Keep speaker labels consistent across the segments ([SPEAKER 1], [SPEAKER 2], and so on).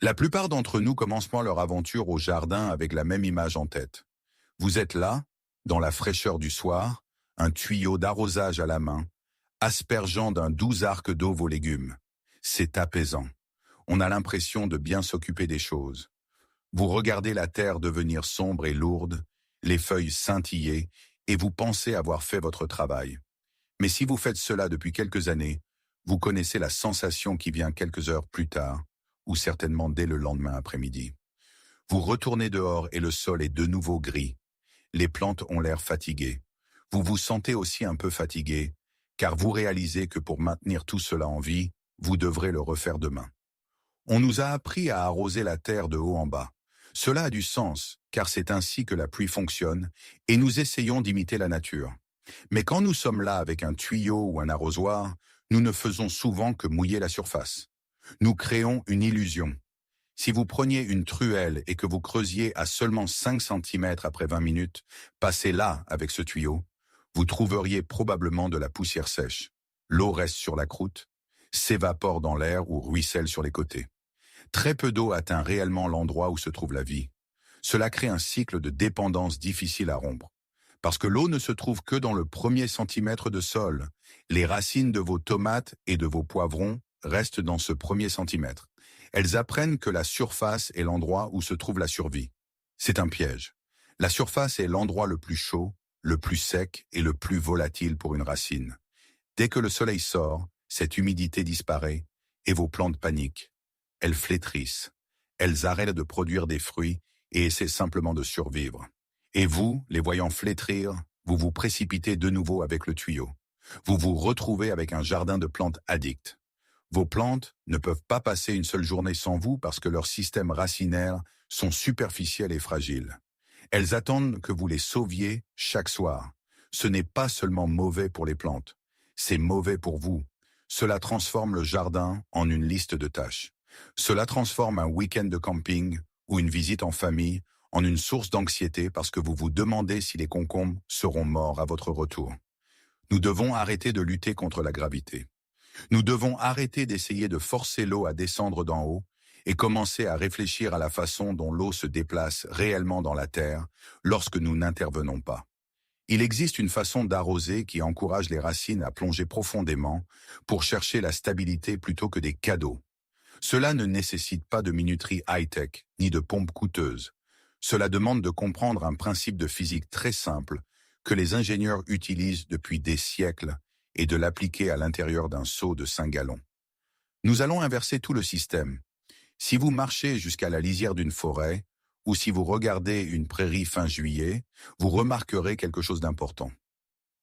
[SPEAKER 1] La plupart d'entre nous commencent leur aventure au jardin avec la même image en tête. Vous êtes là, dans la fraîcheur du soir, un tuyau d'arrosage à la main, aspergeant d'un doux arc d'eau vos légumes. C'est apaisant. On a l'impression de bien s'occuper des choses. Vous regardez la terre devenir sombre et lourde, les feuilles scintiller, et vous pensez avoir fait votre travail. Mais si vous faites cela depuis quelques années, vous connaissez la sensation qui vient quelques heures plus tard, ou certainement dès le lendemain après-midi. Vous retournez dehors et le sol est de nouveau gris. Les plantes ont l'air fatiguées. Vous vous sentez aussi un peu fatigué, car vous réalisez que pour maintenir tout cela en vie, vous devrez le refaire demain. On nous a appris à arroser la terre de haut en bas. Cela a du sens, car c'est ainsi que la pluie fonctionne, et nous essayons d'imiter la nature. Mais quand nous sommes là avec un tuyau ou un arrosoir, nous ne faisons souvent que mouiller la surface. Nous créons une illusion. Si vous preniez une truelle et que vous creusiez à seulement 5 cm après 20 minutes, passez là avec ce tuyau, vous trouveriez probablement de la poussière sèche. L'eau reste sur la croûte, s'évapore dans l'air ou ruisselle sur les côtés. Très peu d'eau atteint réellement l'endroit où se trouve la vie. Cela crée un cycle de dépendance difficile à rompre. Parce que l'eau ne se trouve que dans le premier centimètre de sol. Les racines de vos tomates et de vos poivrons restent dans ce premier centimètre. Elles apprennent que la surface est l'endroit où se trouve la survie. C'est un piège. La surface est l'endroit le plus chaud, le plus sec et le plus volatile pour une racine. Dès que le soleil sort, cette humidité disparaît et vos plantes paniquent. Elles flétrissent. Elles arrêtent de produire des fruits et essaient simplement de survivre. Et vous, les voyant flétrir, vous vous précipitez de nouveau avec le tuyau. Vous vous retrouvez avec un jardin de plantes addictes. Vos plantes ne peuvent pas passer une seule journée sans vous parce que leurs systèmes racinaires sont superficiels et fragiles. Elles attendent que vous les sauviez chaque soir. Ce n'est pas seulement mauvais pour les plantes, c'est mauvais pour vous. Cela transforme le jardin en une liste de tâches. Cela transforme un week-end de camping ou une visite en famille en une source d'anxiété parce que vous vous demandez si les concombres seront morts à votre retour. Nous devons arrêter de lutter contre la gravité. Nous devons arrêter d'essayer de forcer l'eau à descendre d'en haut et commencer à réfléchir à la façon dont l'eau se déplace réellement dans la terre lorsque nous n'intervenons pas. Il existe une façon d'arroser qui encourage les racines à plonger profondément pour chercher la stabilité plutôt que des cadeaux. Cela ne nécessite pas de minuterie high-tech ni de pompes coûteuses. Cela demande de comprendre un principe de physique très simple que les ingénieurs utilisent depuis des siècles et de l'appliquer à l'intérieur d'un seau de 5 gallons. Nous allons inverser tout le système. Si vous marchez jusqu'à la lisière d'une forêt, ou si vous regardez une prairie fin juillet, vous remarquerez quelque chose d'important.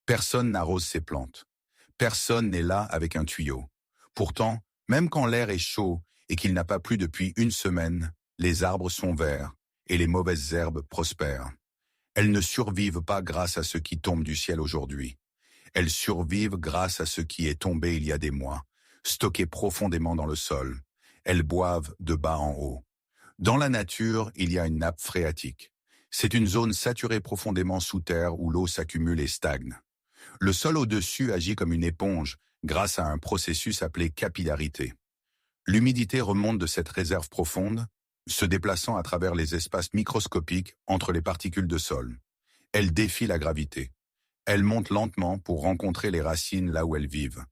[SPEAKER 1] Personne n'arrose ses plantes. Personne n'est là avec un tuyau. Pourtant, même quand l'air est chaud et qu'il n'a pas plu depuis une semaine, les arbres sont verts et les mauvaises herbes prospèrent. Elles ne survivent pas grâce à ce qui tombe du ciel aujourd'hui. Elles survivent grâce à ce qui est tombé il y a des mois, stocké profondément dans le sol. Elles boivent de bas en haut. Dans la nature, il y a une nappe phréatique. C'est une zone saturée profondément sous terre où l'eau s'accumule et stagne. Le sol au-dessus agit comme une éponge grâce à un processus appelé capillarité. L'humidité remonte de cette réserve profonde, se déplaçant à travers les espaces microscopiques entre les particules de sol. Elle défie la gravité. Elle monte lentement pour rencontrer les racines là où elles vivent.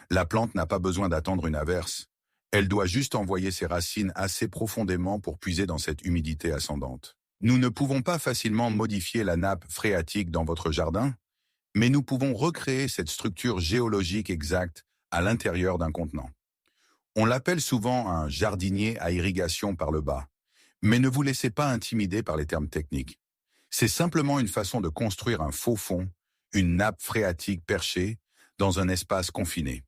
[SPEAKER 1] La plante n'a pas besoin d'attendre une averse. Elle doit juste envoyer ses racines assez profondément pour puiser dans cette humidité ascendante. Nous ne pouvons pas facilement modifier la nappe phréatique dans votre jardin, mais nous pouvons recréer cette structure géologique exacte à l'intérieur d'un contenant. On l'appelle souvent un jardinier à irrigation par le bas, mais ne vous laissez pas intimider par les termes techniques. C'est simplement une façon de construire un faux fond, une nappe phréatique perchée, dans un espace confiné.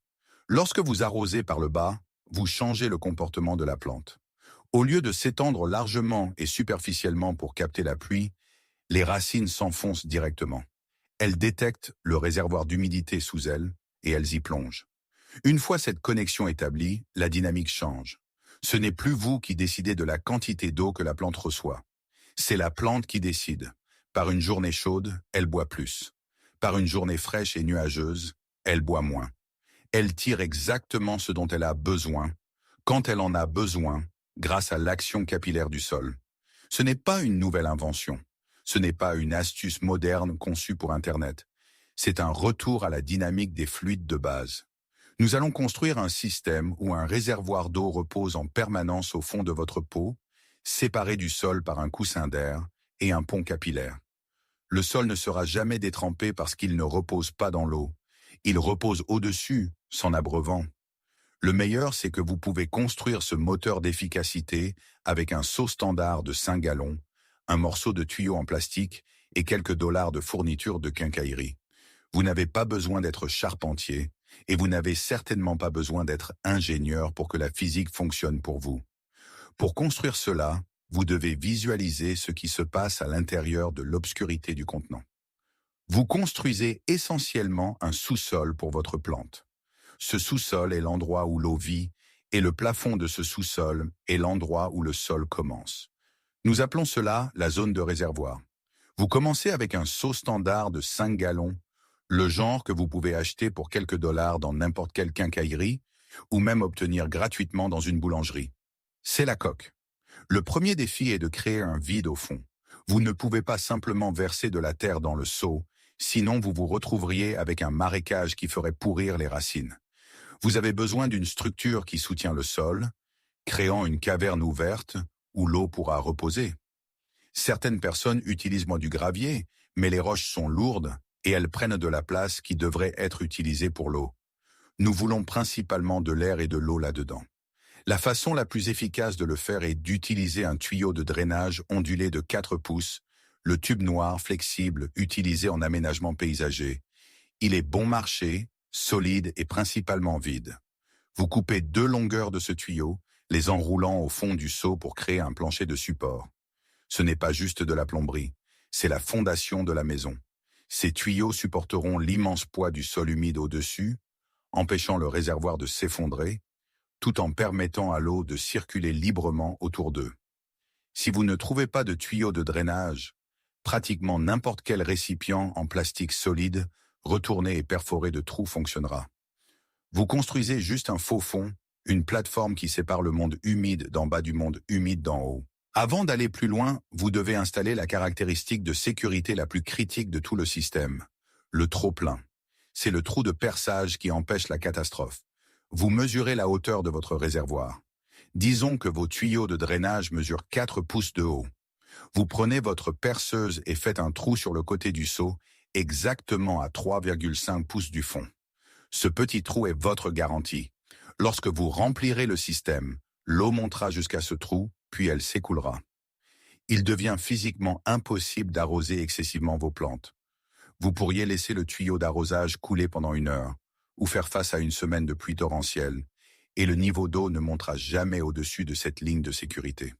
[SPEAKER 1] Lorsque vous arrosez par le bas, vous changez le comportement de la plante. Au lieu de s'étendre largement et superficiellement pour capter la pluie, les racines s'enfoncent directement. Elles détectent le réservoir d'humidité sous elles et elles y plongent. Une fois cette connexion établie, la dynamique change. Ce n'est plus vous qui décidez de la quantité d'eau que la plante reçoit. C'est la plante qui décide. Par une journée chaude, elle boit plus. Par une journée fraîche et nuageuse, elle boit moins. Elle tire exactement ce dont elle a besoin, quand elle en a besoin, grâce à l'action capillaire du sol. Ce n'est pas une nouvelle invention. Ce n'est pas une astuce moderne conçue pour Internet. C'est un retour à la dynamique des fluides de base. Nous allons construire un système où un réservoir d'eau repose en permanence au fond de votre peau, séparé du sol par un coussin d'air et un pont capillaire. Le sol ne sera jamais détrempé parce qu'il ne repose pas dans l'eau. Il repose au-dessus, s'en abreuvant. Le meilleur, c'est que vous pouvez construire ce moteur d'efficacité avec un seau standard de 5 gallons, un morceau de tuyau en plastique et quelques dollars de fourniture de quincaillerie. Vous n'avez pas besoin d'être charpentier et vous n'avez certainement pas besoin d'être ingénieur pour que la physique fonctionne pour vous. Pour construire cela, vous devez visualiser ce qui se passe à l'intérieur de l'obscurité du contenant. Vous construisez essentiellement un sous-sol pour votre plante. Ce sous-sol est l'endroit où l'eau vit et le plafond de ce sous-sol est l'endroit où le sol commence. Nous appelons cela la zone de réservoir. Vous commencez avec un seau standard de 5 gallons, le genre que vous pouvez acheter pour quelques dollars dans n'importe quelle quincaillerie ou même obtenir gratuitement dans une boulangerie. C'est la coque. Le premier défi est de créer un vide au fond. Vous ne pouvez pas simplement verser de la terre dans le seau, sinon vous vous retrouveriez avec un marécage qui ferait pourrir les racines. Vous avez besoin d'une structure qui soutient le sol, créant une caverne ouverte où l'eau pourra reposer. Certaines personnes utilisent du gravier, mais les roches sont lourdes et elles prennent de la place qui devrait être utilisée pour l'eau. Nous voulons principalement de l'air et de l'eau là-dedans. La façon la plus efficace de le faire est d'utiliser un tuyau de drainage ondulé de 4 pouces, le tube noir flexible utilisé en aménagement paysager. Il est bon marché, solide et principalement vide. Vous coupez 2 longueurs de ce tuyau, les enroulant au fond du seau pour créer un plancher de support. Ce n'est pas juste de la plomberie, c'est la fondation de la maison. Ces tuyaux supporteront l'immense poids du sol humide au-dessus, empêchant le réservoir de s'effondrer, tout en permettant à l'eau de circuler librement autour d'eux. Si vous ne trouvez pas de tuyau de drainage, pratiquement n'importe quel récipient en plastique solide, retourné et perforé de trous fonctionnera. Vous construisez juste un faux fond, une plateforme qui sépare le monde humide d'en bas du monde humide d'en haut. Avant d'aller plus loin, vous devez installer la caractéristique de sécurité la plus critique de tout le système, le trop-plein. C'est le trou de perçage qui empêche la catastrophe. Vous mesurez la hauteur de votre réservoir. Disons que vos tuyaux de drainage mesurent 4 pouces de haut. Vous prenez votre perceuse et faites un trou sur le côté du seau, exactement à 3,5 pouces du fond. Ce petit trou est votre garantie. Lorsque vous remplirez le système, l'eau montera jusqu'à ce trou, puis elle s'écoulera. Il devient physiquement impossible d'arroser excessivement vos plantes. Vous pourriez laisser le tuyau d'arrosage couler pendant 1 heure, ou faire face à une semaine de pluie torrentielle, et le niveau d'eau ne montera jamais au-dessus de cette ligne de sécurité.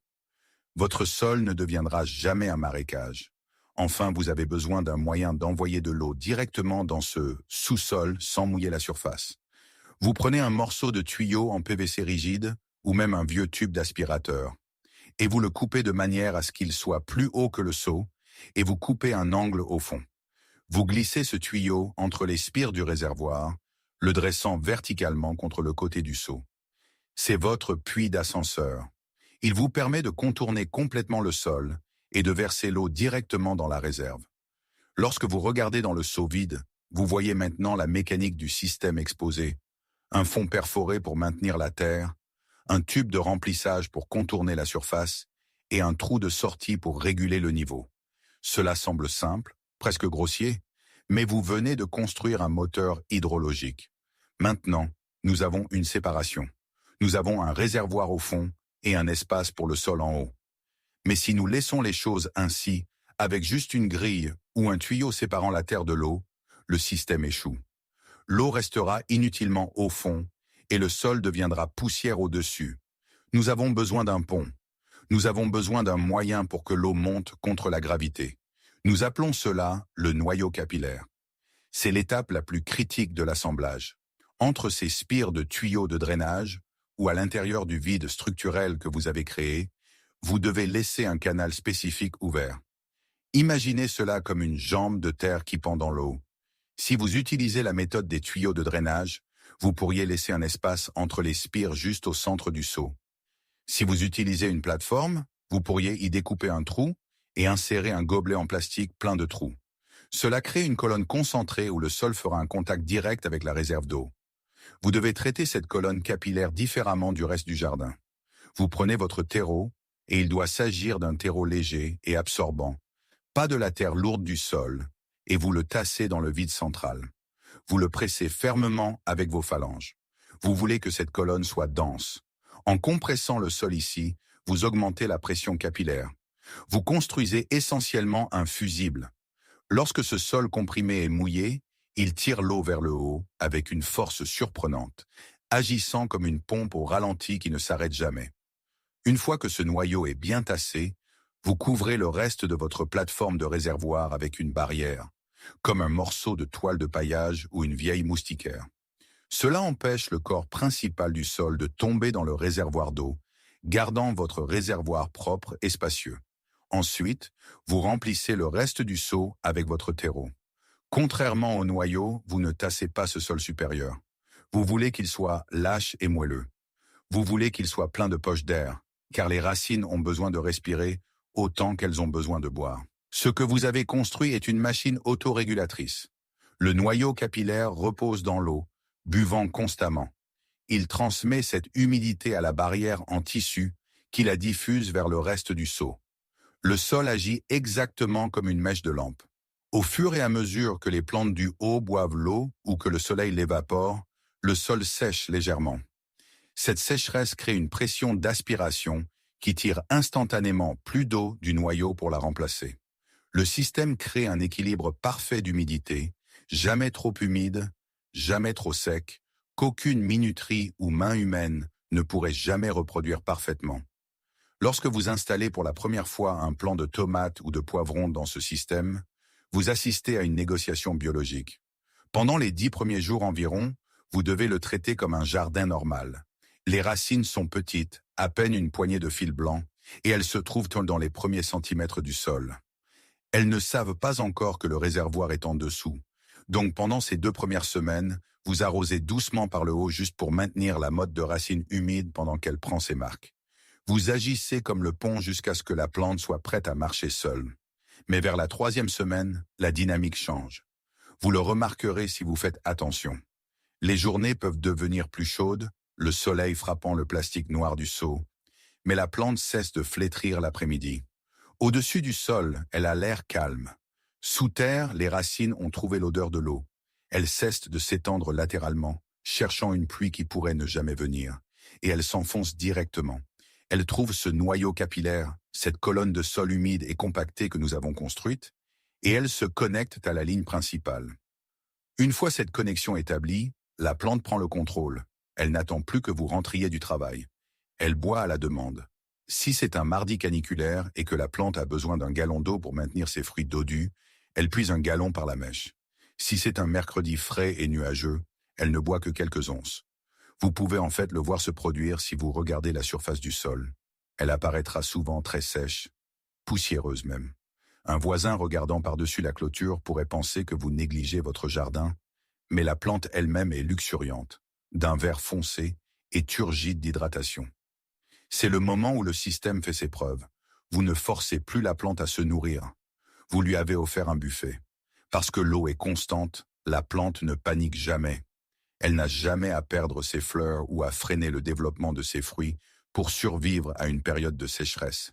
[SPEAKER 1] Votre sol ne deviendra jamais un marécage. Enfin, vous avez besoin d'un moyen d'envoyer de l'eau directement dans ce sous-sol sans mouiller la surface. Vous prenez un morceau de tuyau en PVC rigide ou même un vieux tube d'aspirateur et vous le coupez de manière à ce qu'il soit plus haut que le seau et vous coupez un angle au fond. Vous glissez ce tuyau entre les spires du réservoir, le dressant verticalement contre le côté du seau. C'est votre puits d'ascenseur. Il vous permet de contourner complètement le sol et de verser l'eau directement dans la réserve. Lorsque vous regardez dans le seau vide, vous voyez maintenant la mécanique du système exposé. Un fond perforé pour maintenir la terre, un tube de remplissage pour contourner la surface et un trou de sortie pour réguler le niveau. Cela semble simple, presque grossier, mais vous venez de construire un moteur hydrologique. Maintenant, nous avons une séparation. Nous avons un réservoir au fond et un espace pour le sol en haut. Mais si nous laissons les choses ainsi, avec juste une grille ou un tuyau séparant la terre de l'eau, le système échoue. L'eau restera inutilement au fond et le sol deviendra poussière au-dessus. Nous avons besoin d'un pont. Nous avons besoin d'un moyen pour que l'eau monte contre la gravité. Nous appelons cela le noyau capillaire. C'est l'étape la plus critique de l'assemblage. Entre ces spires de tuyaux de drainage, ou à l'intérieur du vide structurel que vous avez créé, vous devez laisser un canal spécifique ouvert. Imaginez cela comme une jambe de terre qui pend dans l'eau. Si vous utilisez la méthode des tuyaux de drainage, vous pourriez laisser un espace entre les spires juste au centre du seau. Si vous utilisez une plateforme, vous pourriez y découper un trou et insérer un gobelet en plastique plein de trous. Cela crée une colonne concentrée où le sol fera un contact direct avec la réserve d'eau. Vous devez traiter cette colonne capillaire différemment du reste du jardin. Vous prenez votre terreau et il doit s'agir d'un terreau léger et absorbant, pas de la terre lourde du sol, et vous le tassez dans le vide central. Vous le pressez fermement avec vos phalanges. Vous voulez que cette colonne soit dense. En compressant le sol ici, vous augmentez la pression capillaire. Vous construisez essentiellement un fusible. Lorsque ce sol comprimé est mouillé, il tire l'eau vers le haut avec une force surprenante, agissant comme une pompe au ralenti qui ne s'arrête jamais. Une fois que ce noyau est bien tassé, vous couvrez le reste de votre plateforme de réservoir avec une barrière, comme un morceau de toile de paillage ou une vieille moustiquaire. Cela empêche le corps principal du sol de tomber dans le réservoir d'eau, gardant votre réservoir propre et spacieux. Ensuite, vous remplissez le reste du seau avec votre terreau. Contrairement au noyau, vous ne tassez pas ce sol supérieur. Vous voulez qu'il soit lâche et moelleux. Vous voulez qu'il soit plein de poches d'air, car les racines ont besoin de respirer autant qu'elles ont besoin de boire. Ce que vous avez construit est une machine autorégulatrice. Le noyau capillaire repose dans l'eau, buvant constamment. Il transmet cette humidité à la barrière en tissu qui la diffuse vers le reste du seau. Le sol agit exactement comme une mèche de lampe. Au fur et à mesure que les plantes du haut boivent l'eau ou que le soleil l'évapore, le sol sèche légèrement. Cette sécheresse crée une pression d'aspiration qui tire instantanément plus d'eau du noyau pour la remplacer. Le système crée un équilibre parfait d'humidité, jamais trop humide, jamais trop sec, qu'aucune minuterie ou main humaine ne pourrait jamais reproduire parfaitement. Lorsque vous installez pour la première fois un plant de tomates ou de poivrons dans ce système, vous assistez à une négociation biologique. Pendant les 10 premiers jours environ, vous devez le traiter comme un jardin normal. Les racines sont petites, à peine une poignée de fil blanc, et elles se trouvent dans les premiers centimètres du sol. Elles ne savent pas encore que le réservoir est en dessous. Donc pendant ces 2 premières semaines, vous arrosez doucement par le haut juste pour maintenir la motte de racines humide pendant qu'elle prend ses marques. Vous agissez comme le pont jusqu'à ce que la plante soit prête à marcher seule. Mais vers la 3e semaine, la dynamique change. Vous le remarquerez si vous faites attention. Les journées peuvent devenir plus chaudes, le soleil frappant le plastique noir du seau, mais la plante cesse de flétrir l'après-midi. Au-dessus du sol, elle a l'air calme. Sous terre, les racines ont trouvé l'odeur de l'eau. Elles cessent de s'étendre latéralement, cherchant une pluie qui pourrait ne jamais venir, et elles s'enfoncent directement. Elles trouvent ce noyau capillaire, cette colonne de sol humide et compactée que nous avons construite, et elles se connectent à la ligne principale. Une fois cette connexion établie, la plante prend le contrôle. Elle n'attend plus que vous rentriez du travail. Elle boit à la demande. Si c'est un mardi caniculaire et que la plante a besoin d'un gallon d'eau pour maintenir ses fruits dodus, elle puise un gallon par la mèche. Si c'est un mercredi frais et nuageux, elle ne boit que quelques onces. Vous pouvez en fait le voir se produire si vous regardez la surface du sol. Elle apparaîtra souvent très sèche, poussiéreuse même. Un voisin regardant par-dessus la clôture pourrait penser que vous négligez votre jardin, mais la plante elle-même est luxuriante, d'un vert foncé et turgide d'hydratation. C'est le moment où le système fait ses preuves. Vous ne forcez plus la plante à se nourrir. Vous lui avez offert un buffet. Parce que l'eau est constante, la plante ne panique jamais. Elle n'a jamais à perdre ses fleurs ou à freiner le développement de ses fruits pour survivre à une période de sécheresse.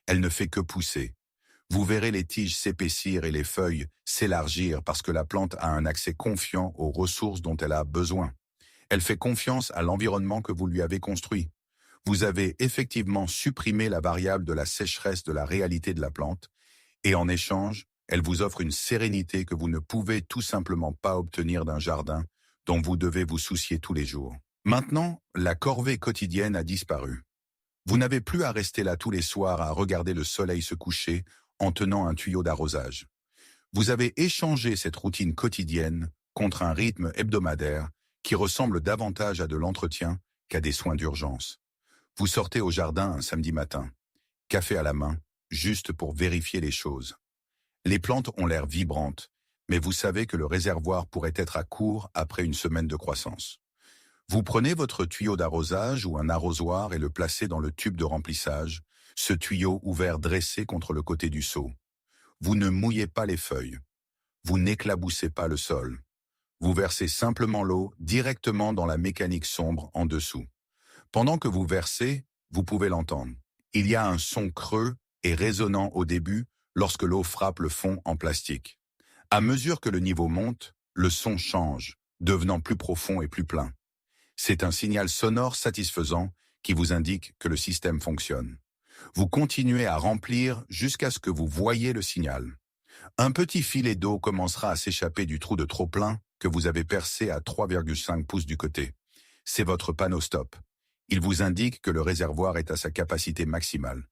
[SPEAKER 1] Elle ne fait que pousser. Vous verrez les tiges s'épaissir et les feuilles s'élargir parce que la plante a un accès confiant aux ressources dont elle a besoin. Elle fait confiance à l'environnement que vous lui avez construit. Vous avez effectivement supprimé la variable de la sécheresse de la réalité de la plante, et en échange, elle vous offre une sérénité que vous ne pouvez tout simplement pas obtenir d'un jardin dont vous devez vous soucier tous les jours. Maintenant, la corvée quotidienne a disparu. Vous n'avez plus à rester là tous les soirs à regarder le soleil se coucher en tenant un tuyau d'arrosage. Vous avez échangé cette routine quotidienne contre un rythme hebdomadaire qui ressemble davantage à de l'entretien qu'à des soins d'urgence. Vous sortez au jardin un samedi matin, café à la main, juste pour vérifier les choses. Les plantes ont l'air vibrantes, mais vous savez que le réservoir pourrait être à court après une semaine de croissance. Vous prenez votre tuyau d'arrosage ou un arrosoir et le placez dans le tube de remplissage, ce tuyau ouvert dressé contre le côté du seau. Vous ne mouillez pas les feuilles. Vous n'éclaboussez pas le sol. Vous versez simplement l'eau directement dans la mécanique sombre en dessous. Pendant que vous versez, vous pouvez l'entendre. Il y a un son creux et résonnant au début lorsque l'eau frappe le fond en plastique. À mesure que le niveau monte, le son change, devenant plus profond et plus plein. C'est un signal sonore satisfaisant qui vous indique que le système fonctionne. Vous continuez à remplir jusqu'à ce que vous voyiez le signal. Un petit filet d'eau commencera à s'échapper du trou de trop-plein que vous avez percé à 3,5 pouces du côté. C'est votre panneau stop. Il vous indique que le réservoir est à sa capacité maximale.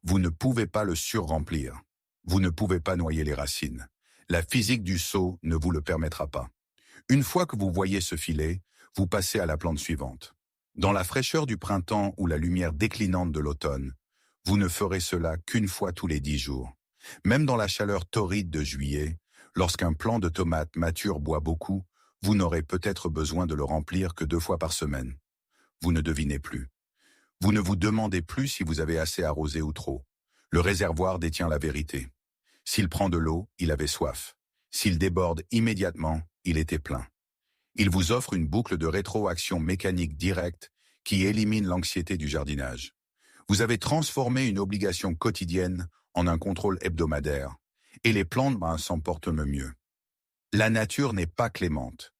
[SPEAKER 1] Vous ne pouvez pas le surremplir. Vous ne pouvez pas noyer les racines. La physique du seau ne vous le permettra pas. Une fois que vous voyez ce filet, vous passez à la plante suivante. Dans la fraîcheur du printemps ou la lumière déclinante de l'automne, vous ne ferez cela qu'une fois tous les 10 jours. Même dans la chaleur torride de juillet, lorsqu'un plant de tomates mature boit beaucoup, vous n'aurez peut-être besoin de le remplir que 2 fois par semaine. Vous ne devinez plus. Vous ne vous demandez plus si vous avez assez arrosé ou trop. Le réservoir détient la vérité. S'il prend de l'eau, il avait soif. S'il déborde immédiatement, il était plein. Il vous offre une boucle de rétroaction mécanique directe qui élimine l'anxiété du jardinage. Vous avez transformé une obligation quotidienne en un contrôle hebdomadaire, et les plantes s'en portent mieux. La nature n'est pas clémente.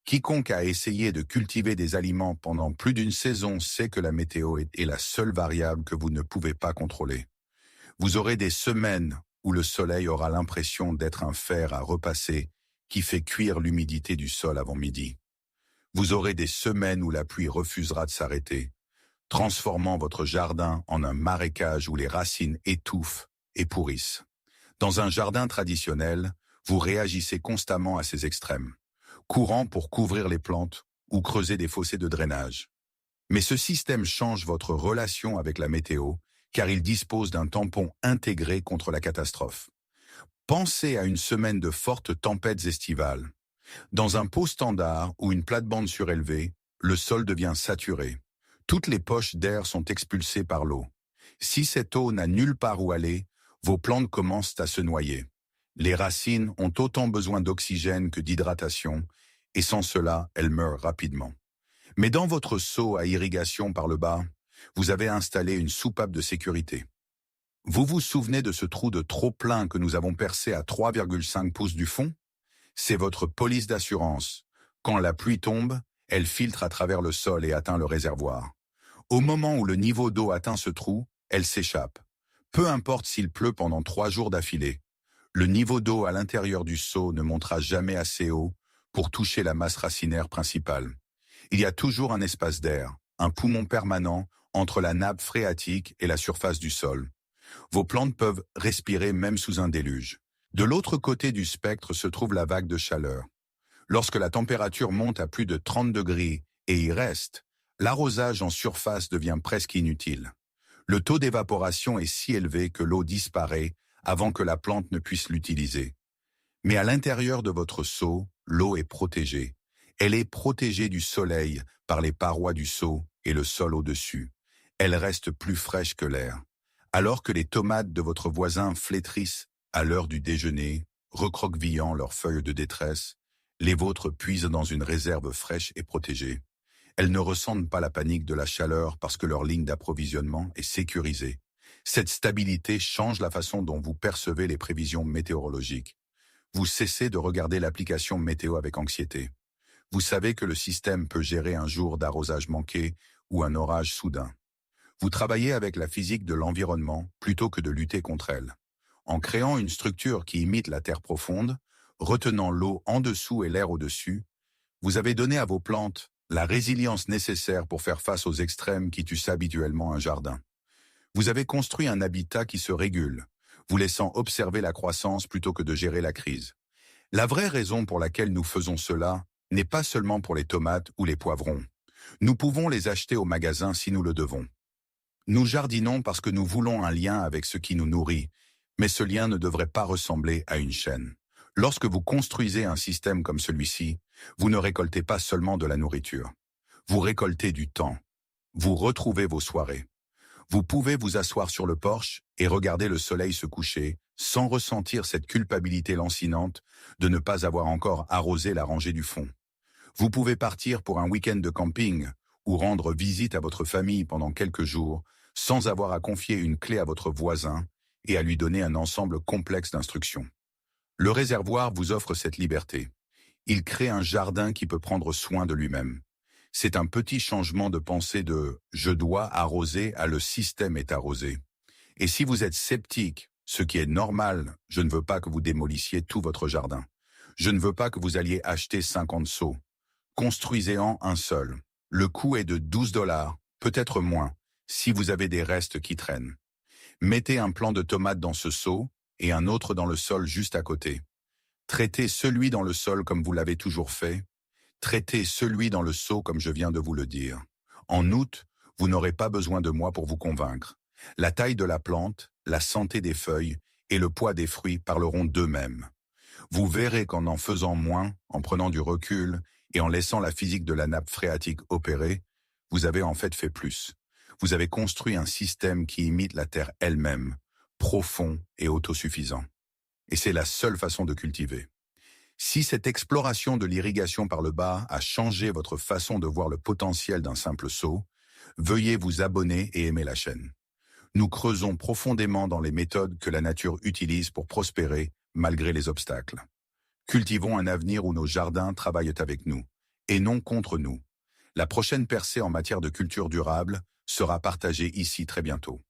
[SPEAKER 1] Quiconque a essayé de cultiver des aliments pendant plus d'une saison sait que la météo est la seule variable que vous ne pouvez pas contrôler. Vous aurez des semaines où le soleil aura l'impression d'être un fer à repasser qui fait cuire l'humidité du sol avant midi. Vous aurez des semaines où la pluie refusera de s'arrêter, transformant votre jardin en un marécage où les racines étouffent et pourrissent. Dans un jardin traditionnel, vous réagissez constamment à ces extrêmes, courant pour couvrir les plantes ou creuser des fossés de drainage. Mais ce système change votre relation avec la météo, car il dispose d'un tampon intégré contre la catastrophe. Pensez à une semaine de fortes tempêtes estivales. Dans un pot standard ou une plate-bande surélevée, le sol devient saturé. Toutes les poches d'air sont expulsées par l'eau. Si cette eau n'a nulle part où aller, vos plantes commencent à se noyer. Les racines ont autant besoin d'oxygène que d'hydratation, et sans cela, elles meurent rapidement. Mais dans votre seau à irrigation par le bas, vous avez installé une soupape de sécurité. Vous vous souvenez de ce trou de trop-plein que nous avons percé à 3,5 pouces du fond? C'est votre police d'assurance. Quand la pluie tombe, elle filtre à travers le sol et atteint le réservoir. Au moment où le niveau d'eau atteint ce trou, elle s'échappe. Peu importe s'il pleut pendant 3 jours d'affilée. Le niveau d'eau à l'intérieur du seau ne montera jamais assez haut pour toucher la masse racinaire principale. Il y a toujours un espace d'air, un poumon permanent entre la nappe phréatique et la surface du sol. Vos plantes peuvent respirer même sous un déluge. De l'autre côté du spectre se trouve la vague de chaleur. Lorsque la température monte à plus de 30 degrés et y reste, l'arrosage en surface devient presque inutile. Le taux d'évaporation est si élevé que l'eau disparaît avant que la plante ne puisse l'utiliser. Mais à l'intérieur de votre seau, l'eau est protégée. Elle est protégée du soleil par les parois du seau et le sol au-dessus. Elle reste plus fraîche que l'air. Alors que les tomates de votre voisin flétrissent à l'heure du déjeuner, recroquevillant leurs feuilles de détresse, les vôtres puisent dans une réserve fraîche et protégée. Elles ne ressentent pas la panique de la chaleur parce que leur ligne d'approvisionnement est sécurisée. Cette stabilité change la façon dont vous percevez les prévisions météorologiques. Vous cessez de regarder l'application météo avec anxiété. Vous savez que le système peut gérer un jour d'arrosage manqué ou un orage soudain. Vous travaillez avec la physique de l'environnement plutôt que de lutter contre elle. En créant une structure qui imite la terre profonde, retenant l'eau en dessous et l'air au-dessus, vous avez donné à vos plantes la résilience nécessaire pour faire face aux extrêmes qui tuent habituellement un jardin. Vous avez construit un habitat qui se régule, vous laissant observer la croissance plutôt que de gérer la crise. La vraie raison pour laquelle nous faisons cela n'est pas seulement pour les tomates ou les poivrons. Nous pouvons les acheter au magasin si nous le devons. Nous jardinons parce que nous voulons un lien avec ce qui nous nourrit, mais ce lien ne devrait pas ressembler à une chaîne. Lorsque vous construisez un système comme celui-ci, vous ne récoltez pas seulement de la nourriture. Vous récoltez du temps. Vous retrouvez vos soirées. Vous pouvez vous asseoir sur le porche et regarder le soleil se coucher sans ressentir cette culpabilité lancinante de ne pas avoir encore arrosé la rangée du fond. Vous pouvez partir pour un week-end de camping ou rendre visite à votre famille pendant quelques jours sans avoir à confier une clé à votre voisin et à lui donner un ensemble complexe d'instructions. Le réservoir vous offre cette liberté. Il crée un jardin qui peut prendre soin de lui-même. C'est un petit changement de pensée de « je dois arroser » à « le système est arrosé ». Et si vous êtes sceptique, ce qui est normal, je ne veux pas que vous démolissiez tout votre jardin. Je ne veux pas que vous alliez acheter 50 seaux. Construisez-en un seul. Le coût est de 12 $, peut-être moins, si vous avez des restes qui traînent. Mettez un plant de tomates dans ce seau et un autre dans le sol juste à côté. Traitez celui dans le sol comme vous l'avez toujours fait. Traitez celui dans le seau comme je viens de vous le dire. En août, vous n'aurez pas besoin de moi pour vous convaincre. La taille de la plante, la santé des feuilles et le poids des fruits parleront d'eux-mêmes. Vous verrez qu'en faisant moins, en prenant du recul et en laissant la physique de la nappe phréatique opérer, vous avez en fait plus. Vous avez construit un système qui imite la terre elle-même, profond et autosuffisant. Et c'est la seule façon de cultiver. Si cette exploration de l'irrigation par le bas a changé votre façon de voir le potentiel d'un simple seau, veuillez vous abonner et aimer la chaîne. Nous creusons profondément dans les méthodes que la nature utilise pour prospérer malgré les obstacles. Cultivons un avenir où nos jardins travaillent avec nous, et non contre nous. La prochaine percée en matière de culture durable sera partagée ici très bientôt.